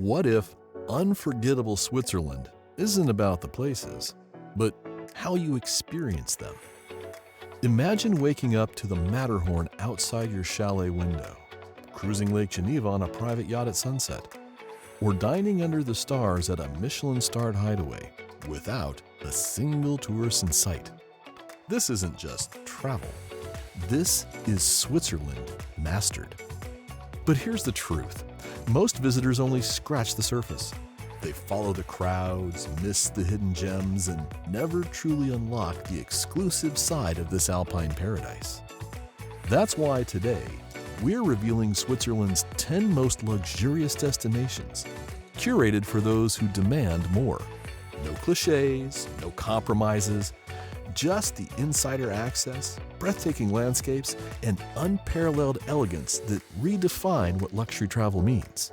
What if unforgettable Switzerland isn't about the places, but how you experience them? Imagine waking up to the Matterhorn outside your chalet window, cruising Lake Geneva on a private yacht at sunset, or dining under the stars at a Michelin-starred hideaway without a single tourist in sight. This isn't just travel. This is Switzerland mastered. But here's the truth. Most visitors only scratch the surface. They follow the crowds, miss the hidden gems, and never truly unlock the exclusive side of this alpine paradise. That's why today, we're revealing Switzerland's 10 most luxurious destinations, curated for those who demand more. No cliches, no compromises, just the insider access, breathtaking landscapes, and unparalleled elegance that redefine what luxury travel means.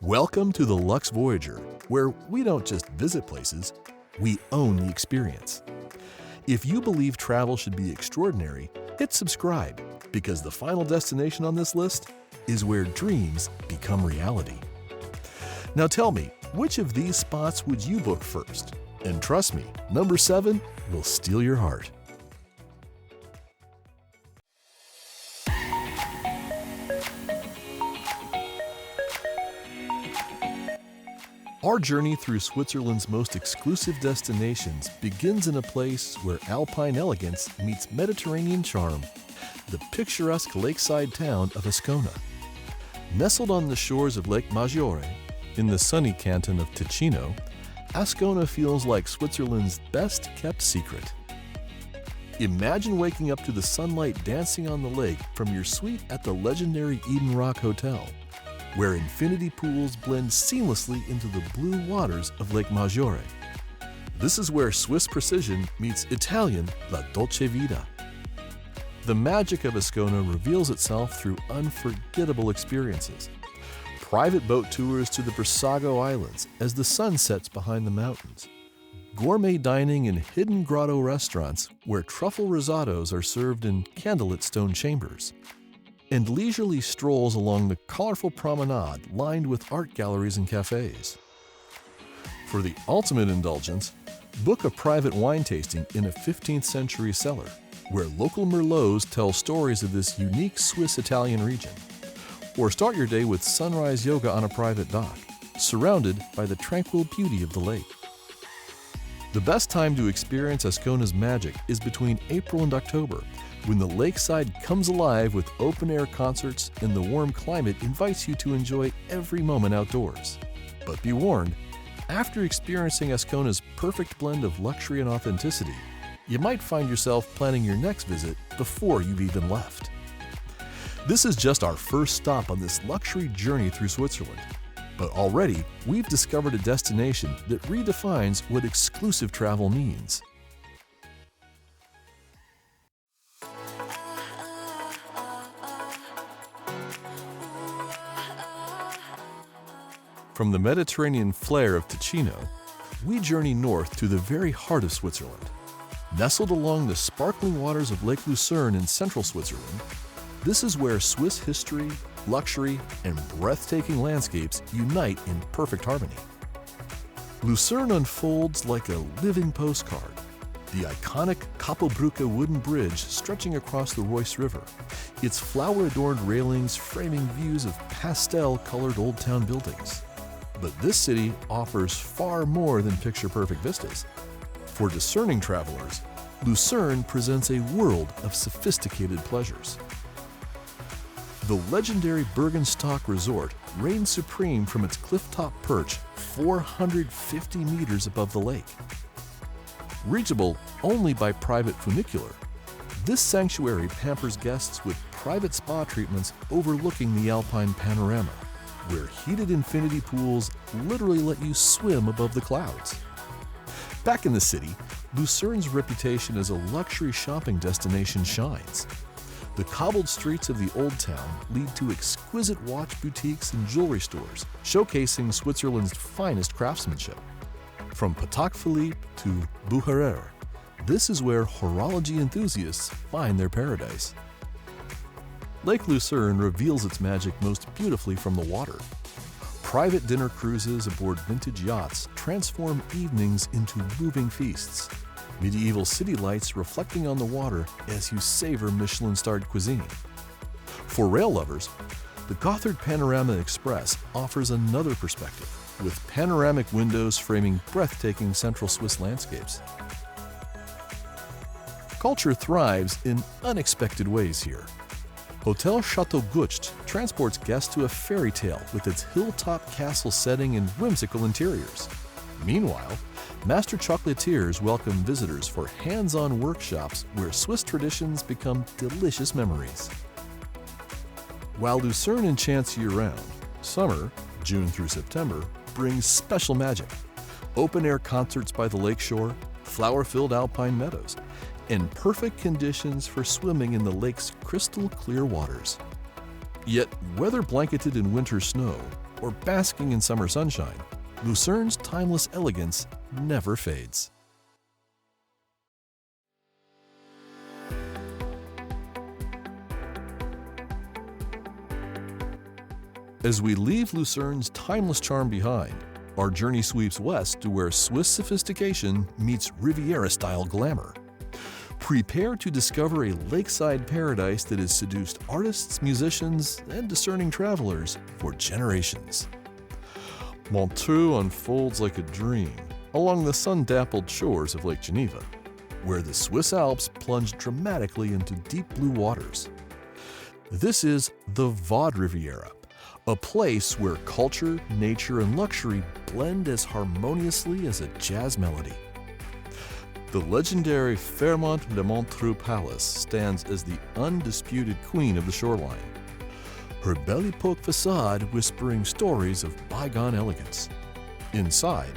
Welcome to the Lux-Voyager, where we don't just visit places, we own the experience. If you believe travel should be extraordinary, hit subscribe, because the final destination on this list is where dreams become reality. Now tell me, which of these spots would you book first? And trust me, number 7 will steal your heart. Our journey through Switzerland's most exclusive destinations begins in a place where alpine elegance meets Mediterranean charm, the picturesque lakeside town of Ascona. Nestled on the shores of Lake Maggiore, in the sunny canton of Ticino, Ascona feels like Switzerland's best-kept secret. Imagine waking up to the sunlight dancing on the lake from your suite at the legendary Eden Rock Hotel, where infinity pools blend seamlessly into the blue waters of Lake Maggiore. This is where Swiss precision meets Italian La Dolce Vita. The magic of Ascona reveals itself through unforgettable experiences. Private boat tours to the Brissago Islands as the sun sets behind the mountains. Gourmet dining in hidden grotto restaurants where truffle risottos are served in candlelit stone chambers. And leisurely strolls along the colorful promenade lined with art galleries and cafes. For the ultimate indulgence, book a private wine tasting in a 15th century cellar, where local Merlots tell stories of this unique Swiss-Italian region. Or start your day with sunrise yoga on a private dock, surrounded by the tranquil beauty of the lake. The best time to experience Ascona's magic is between April and October, when the lakeside comes alive with open-air concerts and the warm climate invites you to enjoy every moment outdoors. But be warned, after experiencing Ascona's perfect blend of luxury and authenticity, you might find yourself planning your next visit before you've even left. This is just our first stop on this luxury journey through Switzerland, but already we've discovered a destination that redefines what exclusive travel means. From the Mediterranean flair of Ticino, we journey north to the very heart of Switzerland. Nestled along the sparkling waters of Lake Lucerne in central Switzerland, this is where Swiss history, luxury, and breathtaking landscapes unite in perfect harmony. Lucerne unfolds like a living postcard, the iconic Kappelbrücke wooden bridge stretching across the Reuss River, its flower-adorned railings framing views of pastel-colored Old Town buildings. But this city offers far more than picture-perfect vistas. For discerning travelers, Lucerne presents a world of sophisticated pleasures. The legendary Bergenstock Resort reigns supreme from its clifftop perch 450 meters above the lake. Reachable only by private funicular, this sanctuary pampers guests with private spa treatments overlooking the alpine panorama, where heated infinity pools literally let you swim above the clouds. Back in the city, Lucerne's reputation as a luxury shopping destination shines. The cobbled streets of the Old Town lead to exquisite watch boutiques and jewelry stores, showcasing Switzerland's finest craftsmanship. From Patek Philippe to Bucherer, this is where horology enthusiasts find their paradise. Lake Lucerne reveals its magic most beautifully from the water. Private dinner cruises aboard vintage yachts transform evenings into moving feasts. Medieval city lights reflecting on the water as you savor Michelin-starred cuisine. For rail lovers, the Gotthard Panorama Express offers another perspective, with panoramic windows framing breathtaking central Swiss landscapes. Culture thrives in unexpected ways here. Hotel Chateau Gucht transports guests to a fairy tale with its hilltop castle setting and whimsical interiors. Meanwhile, master chocolatiers welcome visitors for hands-on workshops where Swiss traditions become delicious memories. While Lucerne enchants year-round, summer, June through September, brings special magic. Open-air concerts by the lakeshore, flower-filled alpine meadows, and perfect conditions for swimming in the lake's crystal-clear waters. Yet, whether blanketed in winter snow or basking in summer sunshine, Lucerne's timeless elegance never fades. As we leave Lucerne's timeless charm behind, our journey sweeps west to where Swiss sophistication meets Riviera-style glamour. Prepare to discover a lakeside paradise that has seduced artists, musicians, and discerning travelers for generations. Montreux unfolds like a dream along the sun-dappled shores of Lake Geneva, where the Swiss Alps plunge dramatically into deep blue waters. This is the Vaud Riviera, a place where culture, nature, and luxury blend as harmoniously as a jazz melody. The legendary Fairmont de Montreux Palace stands as the undisputed queen of the shoreline, her Belle Epoque facade whispering stories of bygone elegance. Inside,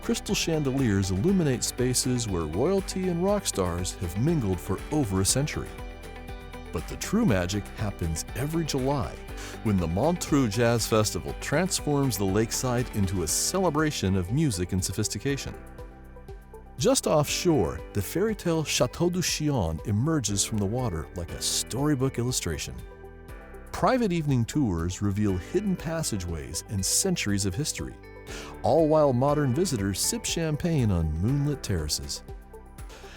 crystal chandeliers illuminate spaces where royalty and rock stars have mingled for over a century. But the true magic happens every July, when the Montreux Jazz Festival transforms the lakeside into a celebration of music and sophistication. Just offshore, the fairy tale Château du Chillon emerges from the water like a storybook illustration. Private evening tours reveal hidden passageways and centuries of history, all while modern visitors sip champagne on moonlit terraces.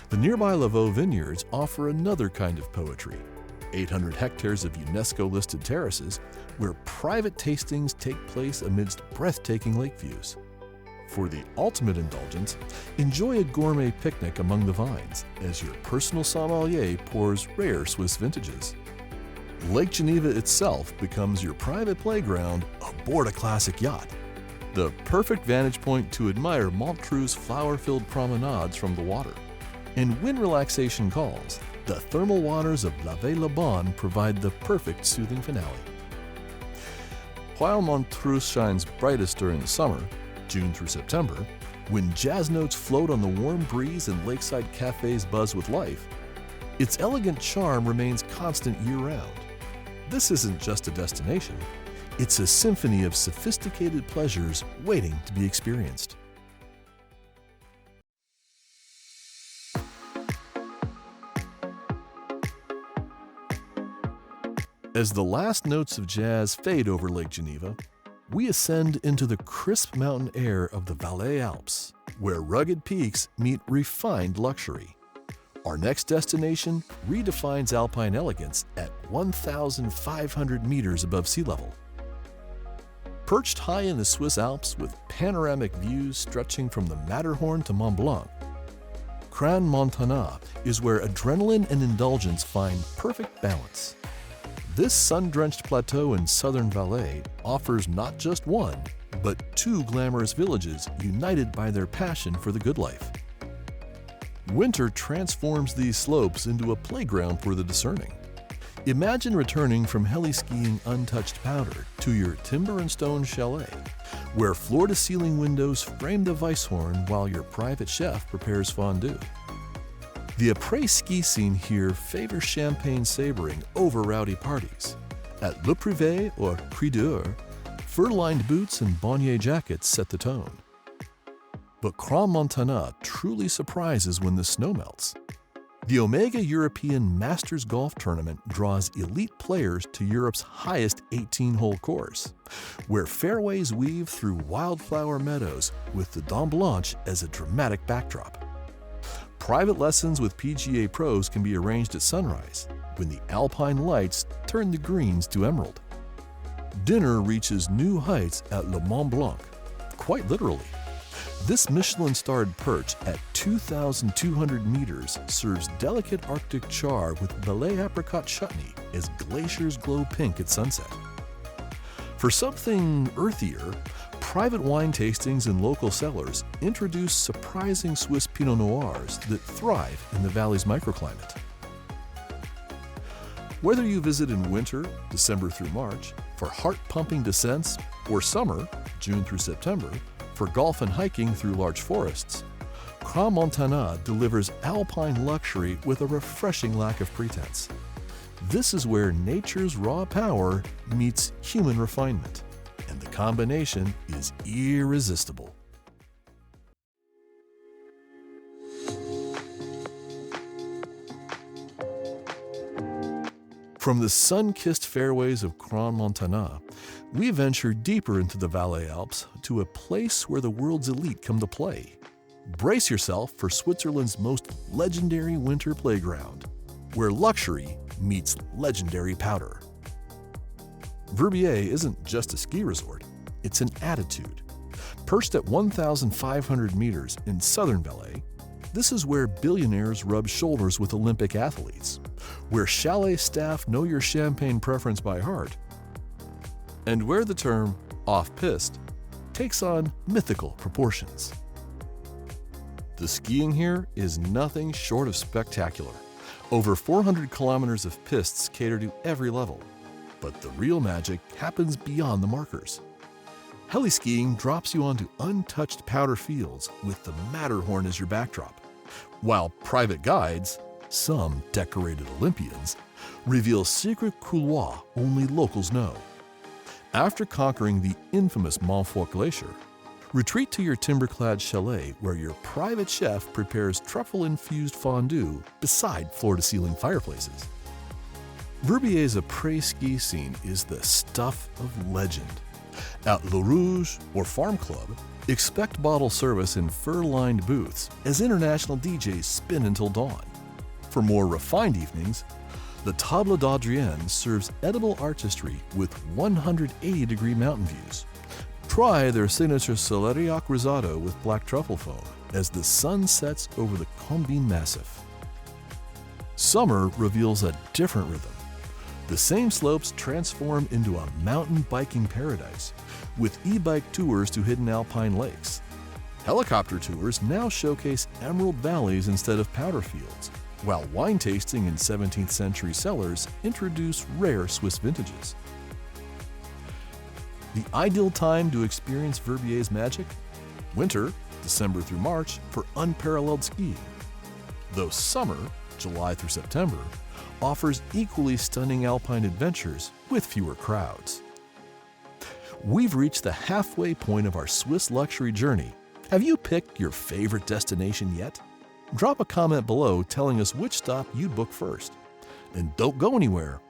The nearby Vaud vineyards offer another kind of poetry, 800 hectares of UNESCO-listed terraces where private tastings take place amidst breathtaking lake views. For the ultimate indulgence, enjoy a gourmet picnic among the vines as your personal sommelier pours rare Swiss vintages. Lake Geneva itself becomes your private playground aboard a classic yacht, the perfect vantage point to admire Montreux's flower-filled promenades from the water. And when relaxation calls, the thermal waters of La Vaud provide the perfect soothing finale. While Montreux shines brightest during the summer, June through September, when jazz notes float on the warm breeze and lakeside cafes buzz with life, its elegant charm remains constant year-round. This isn't just a destination, it's a symphony of sophisticated pleasures waiting to be experienced. As the last notes of jazz fade over Lake Geneva, we ascend into the crisp mountain air of the Valais Alps, where rugged peaks meet refined luxury. Our next destination redefines alpine elegance at 1,500 meters above sea level. Perched high in the Swiss Alps with panoramic views stretching from the Matterhorn to Mont Blanc, Crans Montana is where adrenaline and indulgence find perfect balance. This sun-drenched plateau in southern Valais offers not just one, but two glamorous villages united by their passion for the good life. Winter transforms these slopes into a playground for the discerning. Imagine returning from heli-skiing untouched powder to your timber and stone chalet, where floor-to-ceiling windows frame the Weisshorn while your private chef prepares fondue. The après-ski scene here favors champagne savoring over rowdy parties. At Le Privé or Cri d'Or, fur-lined boots and bonnier jackets set the tone. But Crans Montana truly surprises when the snow melts. The Omega European Masters Golf Tournament draws elite players to Europe's highest 18-hole course, where fairways weave through wildflower meadows with the Dent Blanche as a dramatic backdrop. Private lessons with PGA pros can be arranged at sunrise, when the alpine lights turn the greens to emerald. Dinner reaches new heights at Le Mont Blanc, quite literally. This Michelin-starred perch at 2,200 meters serves delicate Arctic char with Valais apricot chutney as glaciers glow pink at sunset. For something earthier, private wine tastings in local cellars introduce surprising Swiss Pinot Noirs that thrive in the valley's microclimate. Whether you visit in winter, December through March, for heart-pumping descents, or summer, June through September, for golf and hiking through large forests, Crans-Montana delivers alpine luxury with a refreshing lack of pretense. This is where nature's raw power meets human refinement, and the combination is irresistible. From the sun-kissed fairways of Crans-Montana, we venture deeper into the Valais Alps to a place where the world's elite come to play. Brace yourself for Switzerland's most legendary winter playground, where luxury meets legendary powder. Verbier isn't just a ski resort, it's an attitude. Perched at 1,500 meters in southern Valais, this is where billionaires rub shoulders with Olympic athletes, where chalet staff know your champagne preference by heart, and where the term off-piste takes on mythical proportions. The skiing here is nothing short of spectacular. Over 400 kilometers of pistes cater to every level, but the real magic happens beyond the markers. Heli-skiing drops you onto untouched powder fields with the Matterhorn as your backdrop, while private guides, some decorated Olympians, reveal secret couloirs only locals know. After conquering the infamous Montreux Glacier, retreat to your timber-clad chalet where your private chef prepares truffle-infused fondue beside floor-to-ceiling fireplaces. Verbier's après-ski scene is the stuff of legend. At Le Rouge or Farm Club, expect bottle service in fur-lined booths as international DJs spin until dawn. For more refined evenings, the Table d'Adrienne serves edible artistry with 180-degree mountain views. Try their signature celeriac risotto with black truffle foam as the sun sets over the Combine Massif. Summer reveals a different rhythm. The same slopes transform into a mountain biking paradise, with e-bike tours to hidden alpine lakes. Helicopter tours now showcase emerald valleys instead of powder fields, while wine tasting in 17th century cellars introduce rare Swiss vintages. The ideal time to experience Verbier's magic? Winter, December through March, for unparalleled skiing. Though summer, July through September, offers equally stunning alpine adventures with fewer crowds. We've reached the halfway point of our Swiss luxury journey. Have you picked your favorite destination yet? Drop a comment below telling us which stop you'd book first. And don't go anywhere.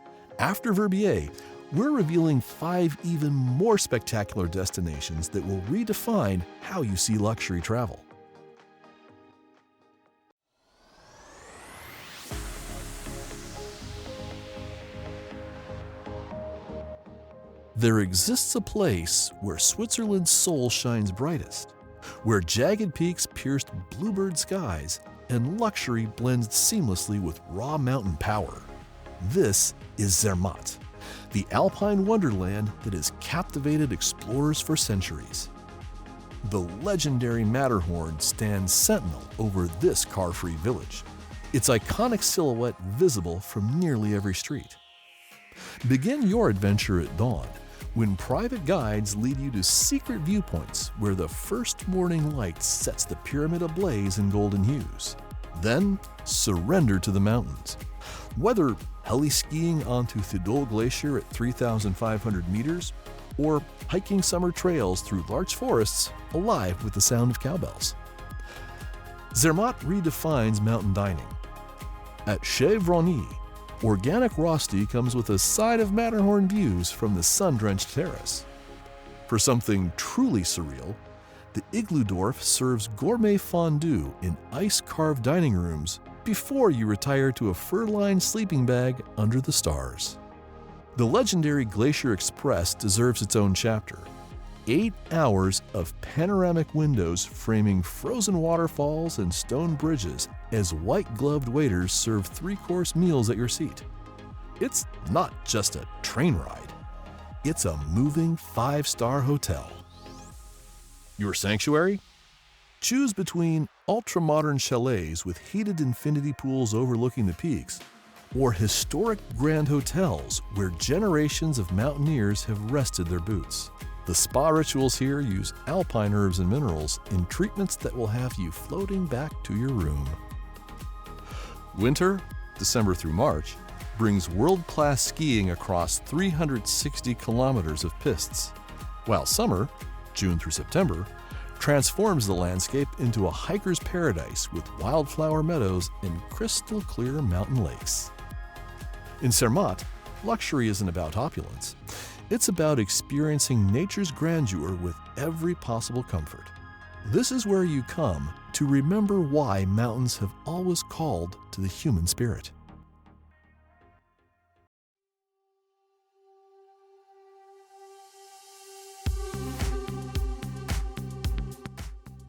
After Verbier, we're revealing 5 even more spectacular destinations that will redefine how you see luxury travel. There exists a place where Switzerland's soul shines brightest, where jagged peaks pierce bluebird skies and luxury blends seamlessly with raw mountain power. This is Zermatt, the alpine wonderland that has captivated explorers for centuries. The legendary Matterhorn stands sentinel over this car-free village, its iconic silhouette visible from nearly every street. Begin your adventure at dawn, when private guides lead you to secret viewpoints where the first morning light sets the pyramid ablaze in golden hues. Then, surrender to the mountains. Whether heli-skiing onto Vaud Glacier at 3,500 meters, or hiking summer trails through large forests alive with the sound of cowbells. Zermatt redefines mountain dining. At Chez Vrony, organic Rosti comes with a side of Matterhorn views from the sun-drenched terrace. For something truly surreal, the Igloo Dorf serves gourmet fondue in ice-carved dining rooms before you retire to a fur-lined sleeping bag under the stars. The legendary Glacier Express deserves its own chapter. 8 hours of panoramic windows framing frozen waterfalls and stone bridges as white-gloved waiters serve 3-course meals at your seat. It's not just a train ride. It's a moving 5-star hotel. Your sanctuary? Choose between ultra-modern chalets with heated infinity pools overlooking the peaks, or historic grand hotels where generations of mountaineers have rested their boots. The spa rituals here use alpine herbs and minerals in treatments that will have you floating back to your room. Winter, December through March, brings world-class skiing across 360 kilometers of pistes, while summer, June through September, transforms the landscape into a hiker's paradise with wildflower meadows and crystal-clear mountain lakes. In Zermatt, luxury isn't about opulence. It's about experiencing nature's grandeur with every possible comfort. This is where you come to remember why mountains have always called to the human spirit.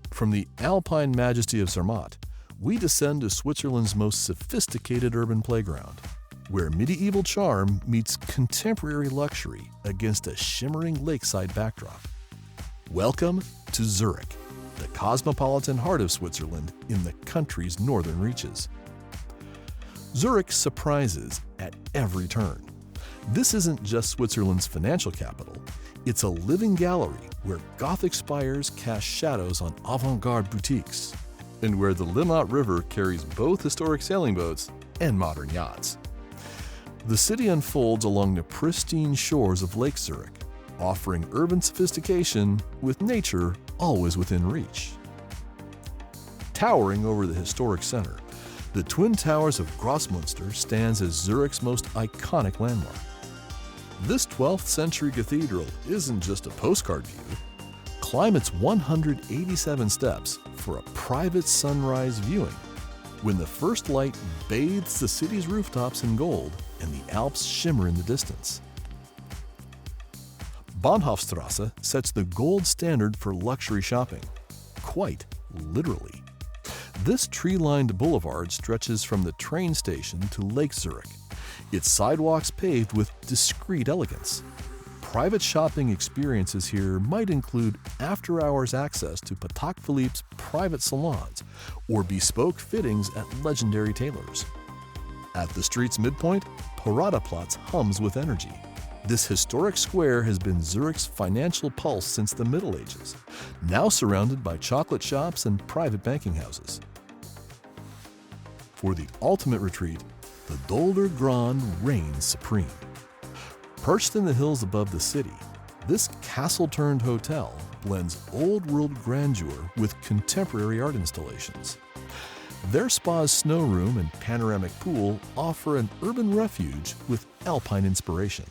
From the alpine majesty of Zermatt, we descend to Switzerland's most sophisticated urban playground, where medieval charm meets contemporary luxury against a shimmering lakeside backdrop. Welcome to Zurich, the cosmopolitan heart of Switzerland in the country's northern reaches. Zurich surprises at every turn. This isn't just Switzerland's financial capital, it's a living gallery where Gothic spires cast shadows on avant-garde boutiques, and where the Limmat River carries both historic sailing boats and modern yachts. The city unfolds along the pristine shores of Lake Zurich, offering urban sophistication with nature always within reach. Towering over the historic center, the Twin Towers of Grossmünster stands as Zurich's most iconic landmark. This 12th century cathedral isn't just a postcard view. Climb its 187 steps for a private sunrise viewing, when the first light bathes the city's rooftops in gold and the Alps shimmer in the distance. Bahnhofstrasse sets the gold standard for luxury shopping, quite literally. This tree-lined boulevard stretches from the train station to Lake Zurich, its sidewalks paved with discreet elegance. Private shopping experiences here might include after-hours access to Patek Philippe's private salons or bespoke fittings at legendary tailors. At the street's midpoint, Paradeplatz hums with energy. This historic square has been Zurich's financial pulse since the Middle Ages, now surrounded by chocolate shops and private banking houses. For the ultimate retreat, the Dolder Grand reigns supreme. Perched in the hills above the city, this castle-turned hotel blends old-world grandeur with contemporary art installations. Their spa's snow room and panoramic pool offer an urban refuge with alpine inspiration.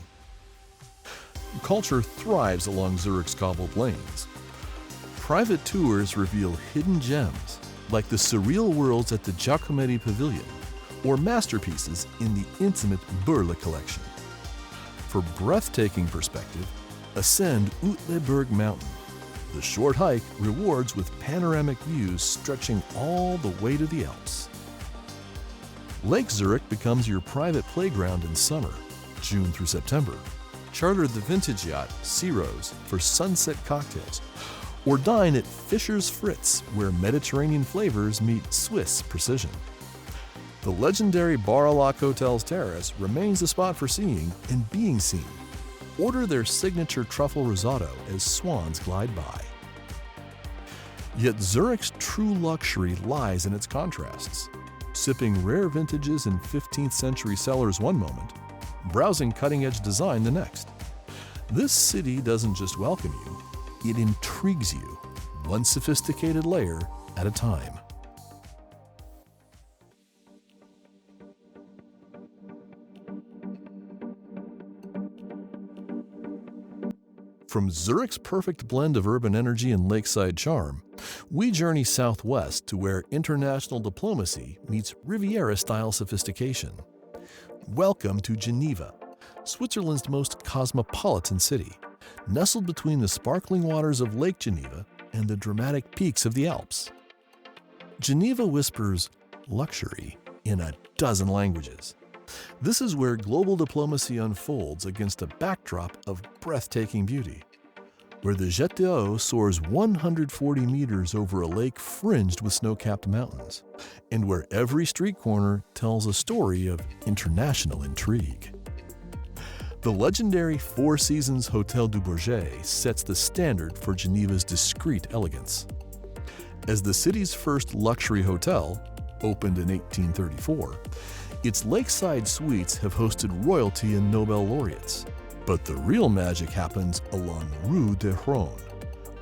Culture thrives along Zurich's cobbled lanes. Private tours reveal hidden gems, like the surreal worlds at the Giacometti Pavilion, or masterpieces in the intimate Burle collection. For breathtaking perspective, ascend Uetliberg Mountain. The short hike rewards with panoramic views stretching all the way to the Alps. Lake Zurich becomes your private playground in summer, June through September. Charter the vintage yacht Sea Rose for sunset cocktails, or dine at Fischer's Fritz, where Mediterranean flavors meet Swiss precision. The legendary Bar-a-Lac Hotel's terrace remains the spot for seeing and being seen. Order their signature truffle risotto as swans glide by. Yet Zurich's true luxury lies in its contrasts. Sipping rare vintages in 15th century cellars one moment, browsing cutting-edge design the next. This city doesn't just welcome you, it intrigues you, one sophisticated layer at a time. From Zurich's perfect blend of urban energy and lakeside charm, we journey southwest to where international diplomacy meets Riviera-style sophistication. Welcome to Geneva, Switzerland's most cosmopolitan city, nestled between the sparkling waters of Lake Geneva and the dramatic peaks of the Alps. Geneva whispers luxury in a dozen languages. This is where global diplomacy unfolds against a backdrop of breathtaking beauty, where the Jet d'Eau soars 140 meters over a lake fringed with snow-capped mountains, and where every street corner tells a story of international intrigue. The legendary Four Seasons Hotel du Bourget sets the standard for Geneva's discreet elegance. As the city's first luxury hotel, opened in 1834, its lakeside suites have hosted royalty and Nobel laureates. But the real magic happens along Rue de Rhône,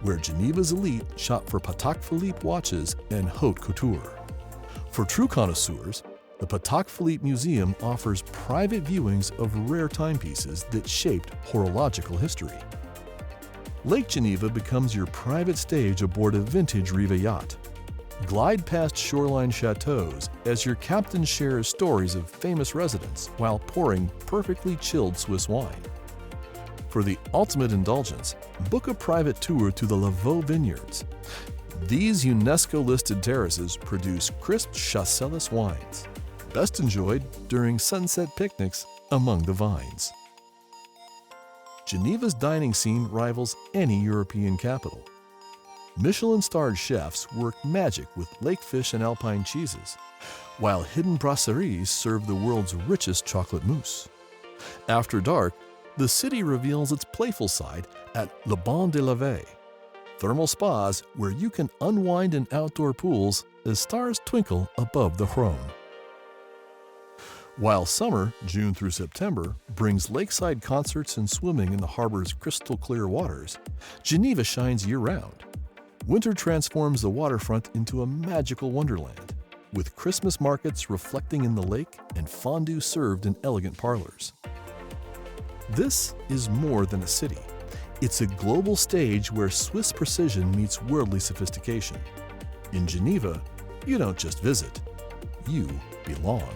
where Geneva's elite shop for Patek Philippe watches and haute couture. For true connoisseurs, the Patek Philippe Museum offers private viewings of rare timepieces that shaped horological history. Lake Geneva becomes your private stage aboard a vintage Riva yacht. Glide past shoreline chateaus as your captain shares stories of famous residents while pouring perfectly chilled Swiss wine. For the ultimate indulgence, book a private tour to the Vaud vineyards. These UNESCO-listed terraces produce crisp Chasselas wines, best enjoyed during sunset picnics among the vines. Geneva's dining scene rivals any European capital. Michelin-starred chefs work magic with lake fish and alpine cheeses, while hidden brasseries serve the world's richest chocolate mousse. After dark, the city reveals its playful side at Le Bain de la Veille, thermal spas where you can unwind in outdoor pools as stars twinkle above the Rhône. While summer, June through September, brings lakeside concerts and swimming in the harbor's crystal-clear waters, Geneva shines year-round. Winter transforms the waterfront into a magical wonderland, with Christmas markets reflecting in the lake and fondue served in elegant parlors. This is more than a city. It's a global stage where Swiss precision meets worldly sophistication. In Geneva, you don't just visit, you belong.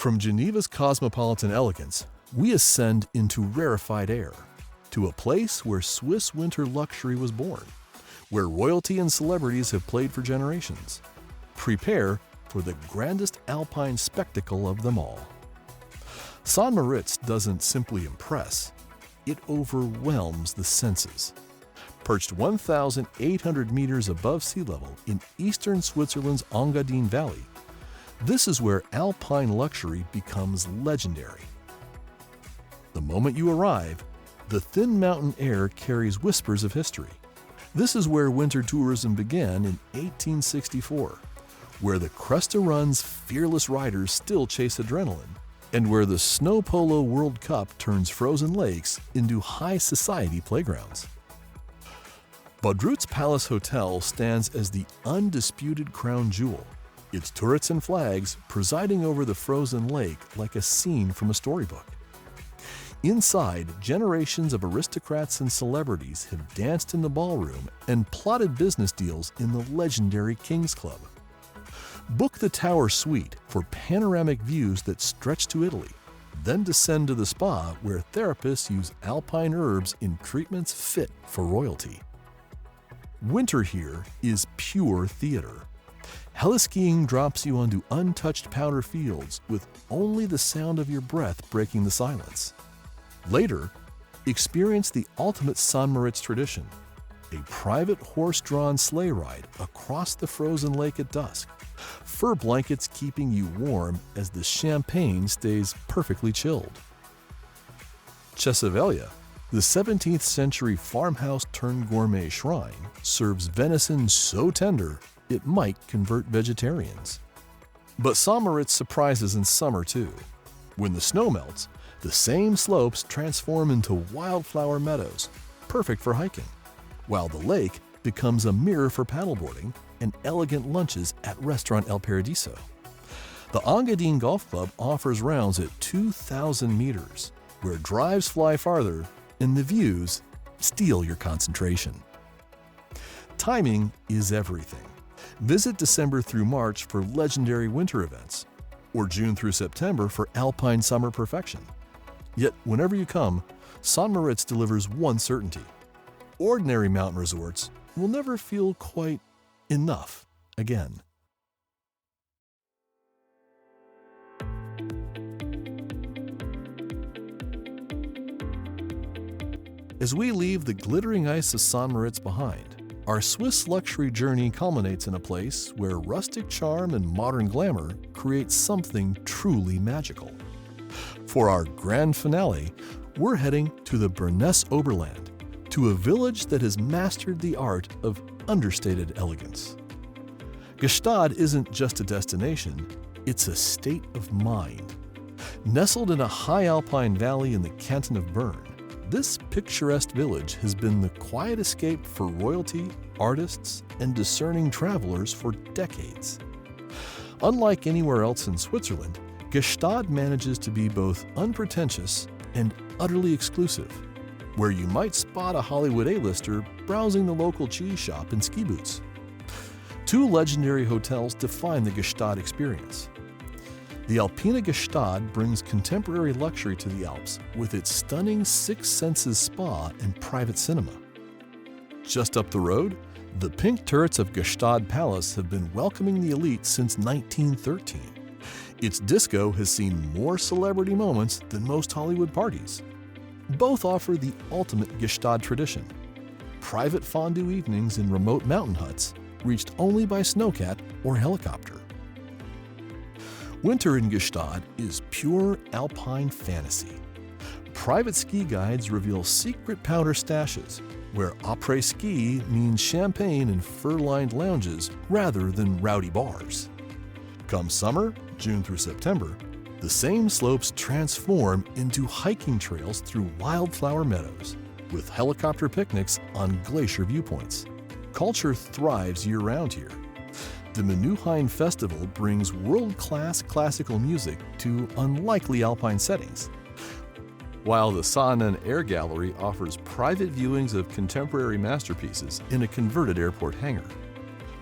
From Geneva's cosmopolitan elegance, we ascend into rarefied air, to a place where Swiss winter luxury was born, where royalty and celebrities have played for generations. Prepare for the grandest alpine spectacle of them all. St. Moritz doesn't simply impress, it overwhelms the senses. Perched 1,800 meters above sea level in eastern Switzerland's Engadine Valley, this is where alpine luxury becomes legendary. The moment you arrive, the thin mountain air carries whispers of history. This is where winter tourism began in 1864, where the Cresta Run's fearless riders still chase adrenaline, and where the Snow Polo World Cup turns frozen lakes into high society playgrounds. Baudru's Palace Hotel stands as the undisputed crown jewel, its turrets and flags presiding over the frozen lake like a scene from a storybook. Inside, generations of aristocrats and celebrities have danced in the ballroom and plotted business deals in the legendary King's Club. Book the Tower Suite for panoramic views that stretch to Italy, then descend to the spa where therapists use alpine herbs in treatments fit for royalty. Winter here is pure theater. Heliskiing drops you onto untouched powder fields with only the sound of your breath breaking the silence. Later, experience the ultimate St. Moritz tradition, a private horse-drawn sleigh ride across the frozen lake at dusk, fur blankets keeping you warm as the champagne stays perfectly chilled. Chesavelia, the 17th century farmhouse-turned-gourmet shrine, serves venison so tender it might convert vegetarians. But St. Moritz surprises in summer too. When the snow melts, the same slopes transform into wildflower meadows, perfect for hiking, while the lake becomes a mirror for paddleboarding and elegant lunches at Restaurant El Paradiso. The Engadine Golf Club offers rounds at 2,000 meters, where drives fly farther and the views steal your concentration. Timing is everything. Visit December through March for legendary winter events, or June through September for alpine summer perfection. Yet, whenever you come, St. Moritz delivers one certainty. Ordinary mountain resorts will never feel quite enough again. As we leave the glittering ice of St. Moritz behind, our Swiss luxury journey culminates in a place where rustic charm and modern glamour create something truly magical. For our grand finale, we're heading to the Bernese Oberland, to a village that has mastered the art of understated elegance. Gstaad isn't just a destination, it's a state of mind. Nestled in a high alpine valley in the canton of Bern, this picturesque village has been the quiet escape for royalty, artists, and discerning travelers for decades. Unlike anywhere else in Switzerland, Gstaad manages to be both unpretentious and utterly exclusive, where you might spot a Hollywood A-lister browsing the local cheese shop in ski boots. Two legendary hotels define the Gstaad experience. The Alpina Gstaad brings contemporary luxury to the Alps with its stunning Six Senses spa and private cinema. Just up the road, the pink turrets of Gstaad Palace have been welcoming the elite since 1913. Its disco has seen more celebrity moments than most Hollywood parties. Both offer the ultimate Gstaad tradition: private fondue evenings in remote mountain huts reached only by snowcat or helicopter. Winter in Gstaad is pure alpine fantasy. Private ski guides reveal secret powder stashes, where après-ski means champagne and fur-lined lounges rather than rowdy bars. Come summer, June through September, the same slopes transform into hiking trails through wildflower meadows, with helicopter picnics on glacier viewpoints. Culture thrives year-round here. The Menuhin Festival brings world-class classical music to unlikely alpine settings, while the Saanen Air Gallery offers private viewings of contemporary masterpieces in a converted airport hangar.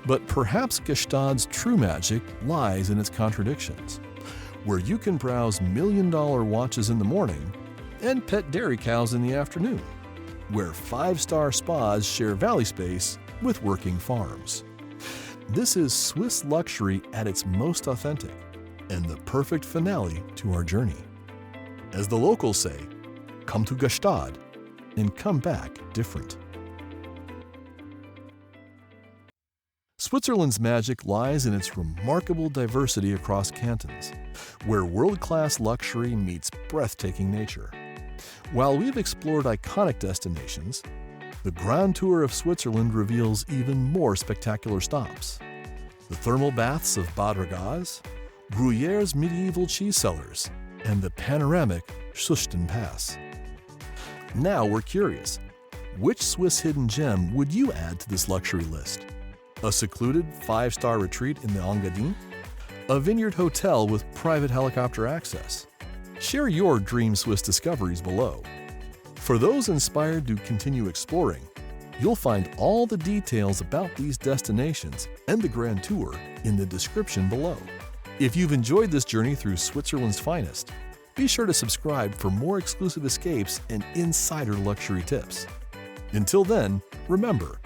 But perhaps Gstaad's true magic lies in its contradictions, where you can browse million-dollar watches in the morning and pet dairy cows in the afternoon, where five-star spas share valley space with working farms. This is Swiss luxury at its most authentic, and the perfect finale to our journey. As the locals say, come to Gstaad and come back different. Switzerland's magic lies in its remarkable diversity across cantons, where world-class luxury meets breathtaking nature. While we've explored iconic destinations, the Grand Tour of Switzerland reveals even more spectacular stops. The thermal baths of Bad Ragaz, Gruyère's medieval cheese cellars, and the panoramic Schusten Pass. Now we're curious, which Swiss hidden gem would you add to this luxury list? A secluded five-star retreat in the Engadine? A vineyard hotel with private helicopter access? Share your dream Swiss discoveries below. For those inspired to continue exploring, you'll find all the details about these destinations and the Grand Tour in the description below. If you've enjoyed this journey through Switzerland's finest, be sure to subscribe for more exclusive escapes and insider luxury tips. Until then, remember,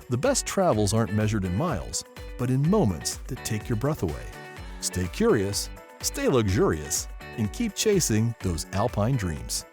the best travels aren't measured in miles, but in moments that take your breath away. Stay curious, stay luxurious, and keep chasing those alpine dreams.